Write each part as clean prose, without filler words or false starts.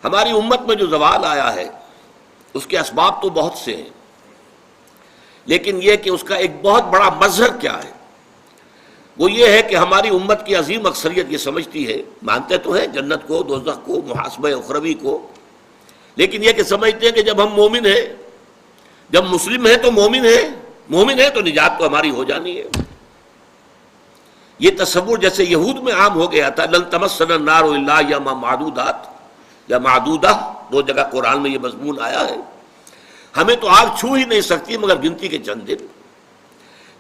ہماری امت میں جو زوال آیا ہے اس کے اسباب تو بہت سے ہیں، لیکن یہ کہ اس کا ایک بہت بڑا مظہر کیا ہے، وہ یہ ہے کہ ہماری امت کی عظیم اکثریت یہ سمجھتی ہے، مانتے تو ہیں جنت کو، دوزخ کو، محاسبہ اخروی کو، لیکن یہ کہ سمجھتے ہیں کہ جب ہم مومن ہیں، جب مسلم ہیں تو مومن ہیں تو نجات تو ہماری ہو جانی ہے۔ یہ تصور جیسے یہود میں عام ہو گیا تھا، لن تمسنا النار الا ایاما معدودات یا معدودہ، دو جگہ قرآن میں یہ مضمون آیا ہے، ہمیں تو آگ چھو ہی نہیں سکتی مگر گنتی کے چند دن۔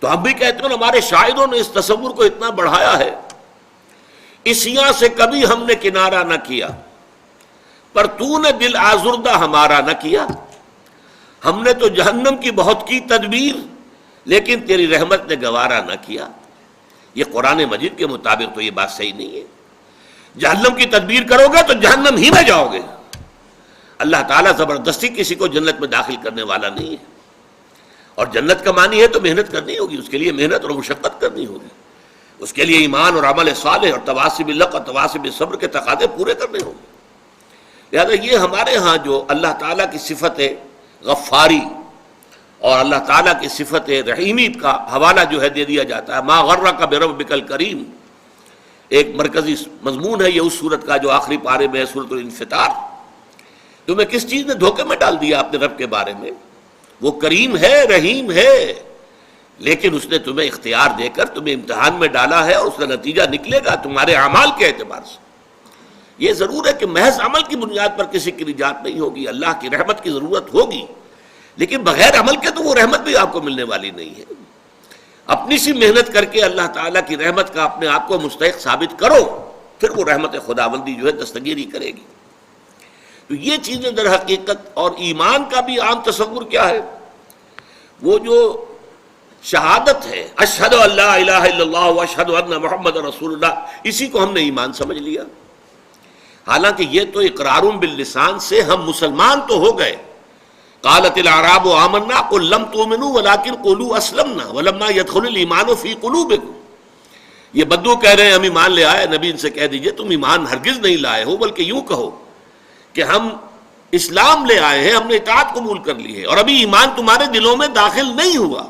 تو ہم بھی کہتے ہیں ہمارے شاعروں نے اس تصور کو اتنا بڑھایا ہے، اسیاں سے کبھی ہم نے کنارہ نہ کیا، پر تو نے دل آزردہ ہمارا نہ کیا، ہم نے تو جہنم کی بہت کی تدبیر لیکن تیری رحمت نے گوارا نہ کیا۔ یہ قرآن مجید کے مطابق تو یہ بات صحیح نہیں ہے، جہنم کی تدبیر کرو گے تو جہنم ہی میں جاؤ گے۔ اللہ تعالیٰ زبردستی کسی کو جنت میں داخل کرنے والا نہیں ہے، اور جنت کا معنی ہے تو محنت کرنی ہوگی، اس کے لیے محنت اور مشقت کرنی ہوگی، اس کے لیے ایمان اور عمل صالح اور تواصی بالحق اور تواصی بالصبر کے تقاضے پورے کرنے ہوں گے۔ لہٰذا یہ ہمارے ہاں جو اللہ تعالیٰ کی صفت غفاری اور اللہ تعالیٰ کی صفت رحیمی کا حوالہ جو ہے دے دیا جاتا ہے، ما غرک بربک الکریم، ایک مرکزی مضمون ہے یہ اس سورت کا جو آخری پارے میں ہے، سورۃ الانفطار۔ تمہیں کس چیز نے دھوکے میں ڈال دیا اپنے رب کے بارے میں؟ وہ کریم ہے، رحیم ہے، لیکن اس نے تمہیں اختیار دے کر تمہیں امتحان میں ڈالا ہے، اور اس کا نتیجہ نکلے گا تمہارے اعمال کے اعتبار سے۔ یہ ضرور ہے کہ محض عمل کی بنیاد پر کسی کی نجات نہیں ہوگی، اللہ کی رحمت کی ضرورت ہوگی، لیکن بغیر عمل کے تو وہ رحمت بھی آپ کو ملنے والی نہیں ہے۔ اپنی سی محنت کر کے اللہ تعالیٰ کی رحمت کا اپنے آپ کو مستحق ثابت کرو، پھر وہ رحمت خداوندی جو ہے دستگیری کرے گی۔ تو یہ چیزیں در حقیقت، اور ایمان کا بھی عام تصور کیا ہے، وہ جو شہادت ہے، اشہد ان لا الہ الا اللہ واشہد ان محمد رسول اللہ، اسی کو ہم نے ایمان سمجھ لیا، حالانکہ یہ تو اقرار باللسان سے ہم مسلمان تو ہو گئے۔ قالت الاعراب آمنا قل لم تؤمنوا ولکن قولوا اسلمنا ولما يدخل الایمان فی قلوبکم، یہ بدو کہہ رہے ہیں ہم ایمان لے آئے، نبی ان سے کہہ دیجئے تم ایمان ہرگز نہیں لائے ہو، بلکہ یوں کہو کہ ہم اسلام لے آئے ہیں، ہم نے اطاعت قبول کر لی ہے، اور ابھی ایمان تمہارے دلوں میں داخل نہیں ہوا۔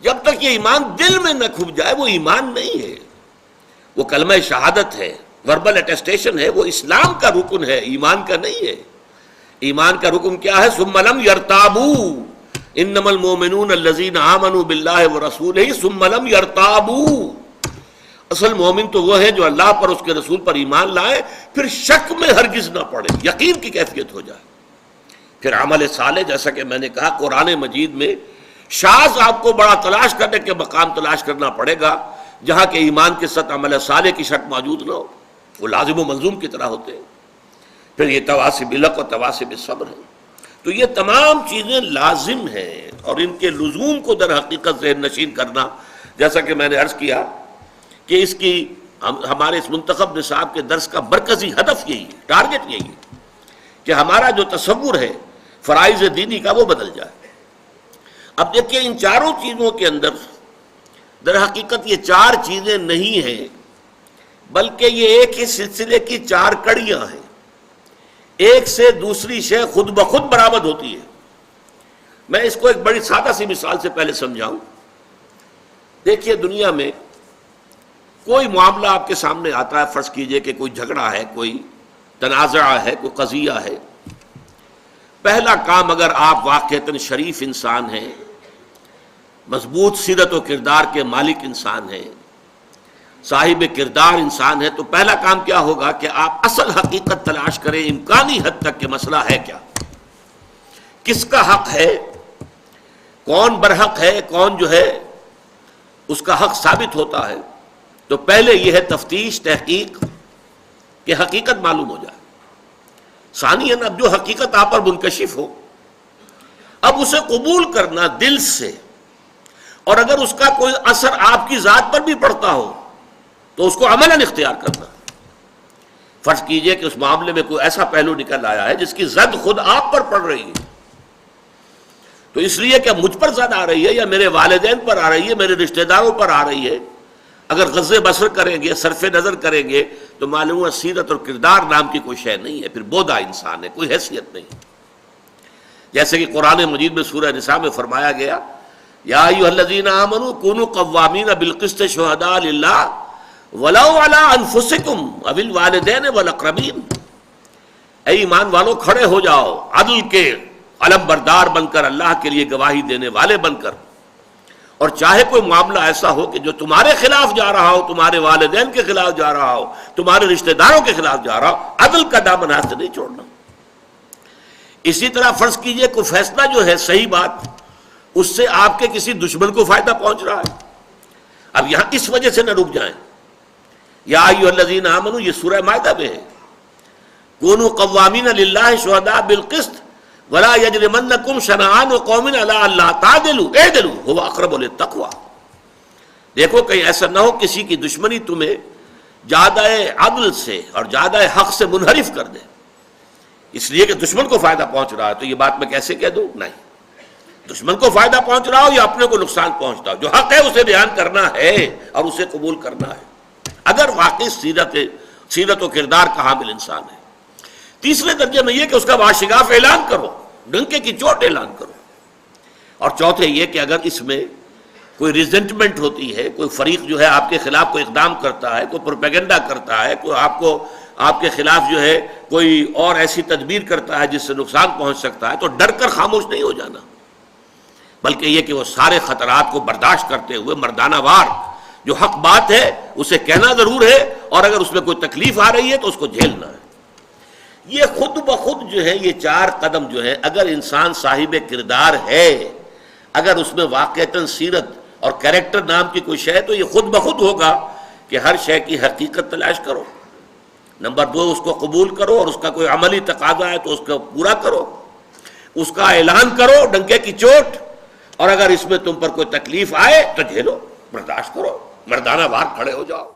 جب تک یہ ایمان دل میں نہ کھپ جائے وہ ایمان نہیں ہے، وہ کلمہ شہادت ہے، وربل اٹیسٹیشن ہے، وہ اسلام کا رکن ہے، ایمان کا نہیں ہے۔ ایمان کا رکن کیا ہے؟ ثم لم يرتابوا انما المؤمنون الذين آمنوا بالله ورسوله ثم لم يرتابوا، اصل مومن تو وہ ہے جو اللہ پر اس کے رسول پر ایمان لائے، پھر شک میں ہرگز نہ پڑے، یقین کی کیفیت ہو جائے۔ پھر عمل صالح، جیسا کہ میں نے کہا قرآن مجید میں شاذ آپ کو بڑا تلاش کرنے کے مقام تلاش کرنا پڑے گا جہاں کہ ایمان کے ساتھ عمل صالح کی شرط موجود نہ ہو، وہ لازم و ملزوم کی طرح ہوتے ہیں۔ پھر یہ تواصی بالحق اور تواصی بالصبر ہے۔ تو یہ تمام چیزیں لازم ہیں، اور ان کے لزوم کو در حقیقت ذہن نشین کرنا، جیسا کہ میں نے عرض کیا کہ اس کی ہمارے اس منتخب نصاب کے درس کا مرکزی ہدف یہی ہے، ٹارگٹ یہی ہے کہ ہمارا جو تصور ہے فرائض دینی کا وہ بدل جائے۔ اب دیکھیں ان چاروں چیزوں کے اندر در حقیقت یہ چار چیزیں نہیں ہیں، بلکہ یہ ایک ہی سلسلے کی چار کڑیاں ہیں، ایک سے دوسری شے خود بخود برآمد ہوتی ہے۔ میں اس کو ایک بڑی سادہ سی مثال سے پہلے سمجھاؤں۔ دیکھیے دنیا میں کوئی معاملہ آپ کے سامنے آتا ہے، فرض کیجئے کہ کوئی جھگڑا ہے، کوئی تنازع ہے، کوئی قضیہ ہے، پہلا کام اگر آپ واقعتاً شریف انسان ہیں، مضبوط سیرت و کردار کے مالک انسان ہیں، صاحب کردار انسان ہے، تو پہلا کام کیا ہوگا کہ آپ اصل حقیقت تلاش کریں، امکانی حد تک کہ مسئلہ ہے کیا، کس کا حق ہے، کون برحق ہے، کون جو ہے اس کا حق ثابت ہوتا ہے۔ تو پہلے یہ ہے تفتیش، تحقیق کہ حقیقت معلوم ہو جائے۔ ثانیاً اب جو حقیقت آپ پر منکشف ہو، اب اسے قبول کرنا دل سے، اور اگر اس کا کوئی اثر آپ کی ذات پر بھی پڑتا ہو تو اس کو عملاً اختیار کرنا۔ فرض کیجئے کہ اس معاملے میں کوئی ایسا پہلو نکل آیا ہے جس کی زد خود آپ پر پڑ رہی ہے، تو اس لیے کہ مجھ پر زد آ رہی ہے یا میرے والدین پر آ رہی ہے، میرے رشتہ داروں پر آ رہی ہے، اگر غض بصر کریں گے، صرف نظر کریں گے تو معلوم ہوا سیرت اور کردار نام کی کوئی شے نہیں ہے، پھر بودا انسان ہے، کوئی حیثیت نہیں۔ جیسے کہ قرآن مجید میں سورہ نساء میں فرمایا گیا، یا ایھا الذین آمنوا کونوا قوامین بالقسط شہداء للہ ولو علی انفسکم او الوالدین والاقربین، اے ایمان والو کھڑے ہو جاؤ عدل کے علم بردار بن کر، اللہ کے لیے گواہی دینے والے بن کر، اور چاہے کوئی معاملہ ایسا ہو کہ جو تمہارے خلاف جا رہا ہو، تمہارے والدین کے خلاف جا رہا ہو، تمہارے رشتہ داروں کے خلاف جا رہا ہو، عدل کا دامن ہاتھ سے نہیں چھوڑنا۔ اسی طرح فرض کیجئے کوئی فیصلہ جو ہے صحیح بات، اس سے آپ کے کسی دشمن کو فائدہ پہنچ رہا ہے، اب یہاں اس وجہ سے نہ رک جائیں۔ یا ایھا الذین آمنوا، یہ سورہ مائدہ میں ہے، کونوا قوامین للہ شہداء بالقسط ولا یجرمنکم شنآن قوم علی الا تعدلوا اعدلوا هو اقرب للتقوی۔ دیکھو کہیں ایسا نہ ہو کسی کی دشمنی تمہیں زیادہ عدل سے اور زیادہ حق سے منحرف کر دے، اس لیے کہ دشمن کو فائدہ پہنچ رہا ہے تو یہ بات میں کیسے کہہ دوں؟ نہیں، دشمن کو فائدہ پہنچ رہا ہو یا اپنے کو نقصان پہنچتا ہو، جو حق ہے اسے بیان کرنا ہے اور اسے قبول کرنا ہے، اگر واقعی سیرت و کردار کا حامل انسان ہے۔ تیسرے درجے میں یہ کہ اس کا واشگاف اعلان کرو، ڈنکے کی چوٹ اعلان کرو، اور چوتھے یہ کہ اگر اس میں کوئی ریزنٹمنٹ ہوتی ہے، کوئی فریق جو ہے آپ کے خلاف کوئی اقدام کرتا ہے، کوئی پروپیگنڈا کرتا ہے، کوئی آپ کے خلاف جو ہے کوئی اور ایسی تدبیر کرتا ہے جس سے نقصان پہنچ سکتا ہے، تو ڈر کر خاموش نہیں ہو جانا، بلکہ یہ کہ وہ سارے خطرات کو برداشت کرتے ہوئے مردانہ وار جو حق بات ہے اسے کہنا ضرور ہے، اور اگر اس میں کوئی تکلیف آ رہی ہے تو اس کو جھیلنا ہے۔ یہ خود بخود جو ہے یہ چار قدم جو ہے، اگر انسان صاحب کردار ہے، اگر اس میں واقعتاً سیرت اور کریکٹر نام کی کوئی شے ہے، تو یہ خود بخود ہوگا کہ ہر شے کی حقیقت تلاش کرو، نمبر 2 اس کو قبول کرو، اور اس کا کوئی عملی تقاضا ہے تو اس کو پورا کرو، اس کا اعلان کرو ڈنکے کی چوٹ، اور اگر اس میں تم پر کوئی تکلیف آئے تو جھیلو، برداشت کرو، مردانہ وار کھڑے ہو جاؤ۔